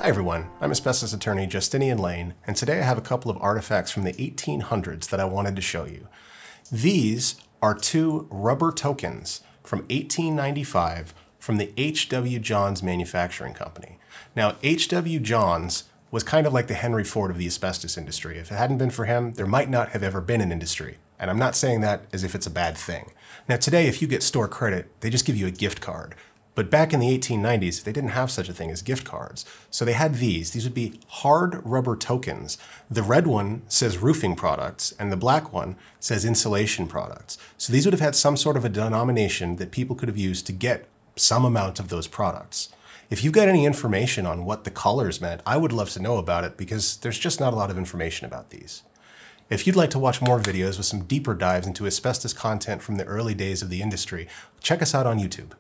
Hi everyone, I'm Asbestos Attorney Justinian Lane, and today I have a couple of artifacts from the 1800s that I wanted to show you. These are two rubber tokens from 1895 from the H.W. Johns Manufacturing Company. Now, H.W. Johns was kind of like the Henry Ford of the asbestos industry. If it hadn't been for him, there might not have ever been an industry. And I'm not saying that as if it's a bad thing. Now today, if you get store credit, they just give you a gift card. But back in the 1890s, they didn't have such a thing as gift cards. So they had these. These would be hard rubber tokens. The red one says roofing products, and the black one says insulation products. So these would have had some sort of a denomination that people could have used to get some amount of those products. If you've got any information on what the colors meant, I would love to know about it because there's just not a lot of information about these. If you'd like to watch more videos with some deeper dives into asbestos content from the early days of the industry, check us out on YouTube.